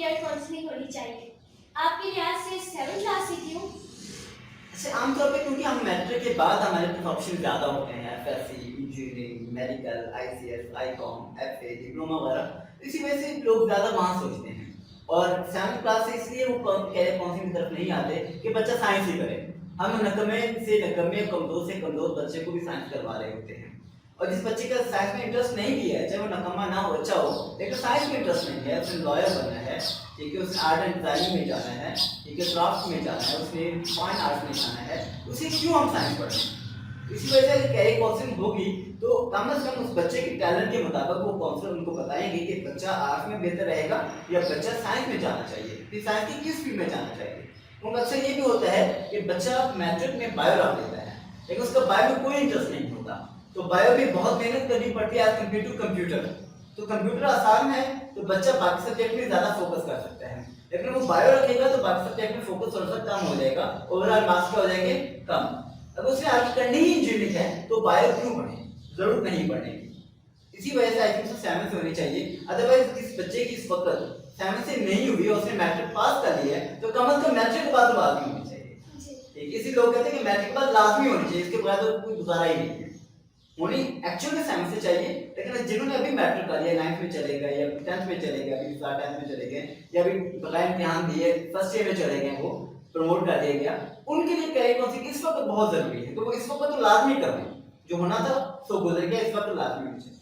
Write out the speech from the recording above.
Peer counselling होनी चाहिए। आपके लिहाज से 7th क्लास से क्यों? अच्छा, आमतौर पे क्योंकि हम मैट्रिक के बाद हमारे पास ऑप्शन ज़्यादा होते हैं, FSc, engineering, medical, ICS, Icom, FA, diploma वगैरह, इसी वजह से लोग ज़्यादा वहाँ सोचते हैं। और 7th क्लास से इसलिए वो कैरियर काउंसलिंग की तरफ नहीं आते कि बच्चा साइंस ही करे। हम नकम्मे से नकम्मे, कमज़ोर से कमज़ोर बच्चे को भी साइंस करवा रहे होते हैं। और जिस बच्चे का साइंस में इंटरेस्ट नहीं भी है, चाहे वो नकम्मा ना हो, अच्छा हो, लेकिन साइंस में इंटरेस्ट नहीं है, उसने लॉयर बनना है, ठीक है, उसने आर्ट एंड डिजाइनिंग में जाना है, ठीक है, क्राफ्ट में जाना है, उसने फाइन आर्ट्स में जाना है, उसे क्यों हम साइंस पढ़ें? इसी वजह से कैरियर काउंसलिंग होगी तो कम से कम उस बच्चे के टैलेंट के मुताबिक वो काउंसलर उनको बताएंगे कि बच्चा आर्ट्स में बेहतर रहेगा या बच्चा साइंस में जाना चाहिए, फिर साइंस की किस फील्ड में जाना चाहिए। उनका अक्सर ये भी होता है कि बच्चा मैट्रिक में बायो रख लेता है, लेकिन उसका बायो में कोई इंटरेस्ट नहीं होता, तो बायो में बहुत मेहनत करनी पड़ती है एज कम्पेयर टू कंप्यूटर। तो कंप्यूटर आसान है तो बच्चा बाकी सब्जेक्ट में ज्यादा फोकस कर सकता है, लेकिन वो बायो रखेगा तो बाकी सब्जेक्ट में फोकस थोड़ा सा कम हो जाएगा, ओवरऑल मार्क्स क्या हो जाएंगे, कम। अगर उसे आगे करनी ही इंजीनियरिंग है तो बायो क्यों पढ़े, जरूरत नहीं पढ़ने की। इसी वजह से आई थिंक 7 से होनी चाहिए। अदरवाइज किस बच्चे की इस वक्त 7 से नहीं हुई और उसने मैट्रिक पास कर लिया है तो कम से कम मैट्रिक के बाद तो लाजमी होनी चाहिए। ठीक, इसी लोग कहते हैं कि मैट्रिक के बाद लाजमी होनी चाहिए, इसके बाद तो कोई गुजारा ही नहीं है। होनी एक्चुअल में 7 से चाहिए, लेकिन जिन्होंने अभी मैट्रिक कर लिया, 9th में चले गए या 10th में चले गए, अभी 10th में चले गए या अभी बगैर इम्तिहान दिए फर्स्ट ईयर में चले गए, वो प्रमोट कर दिया गया, उनके लिए कैरियर काउंसलिंग इस वक्त बहुत जरूरी है। तो वो इस वक्त तो लाजमी करना, जो होना था सो गुजर गया, इस वक्त तो लाजमी होना चाहिए।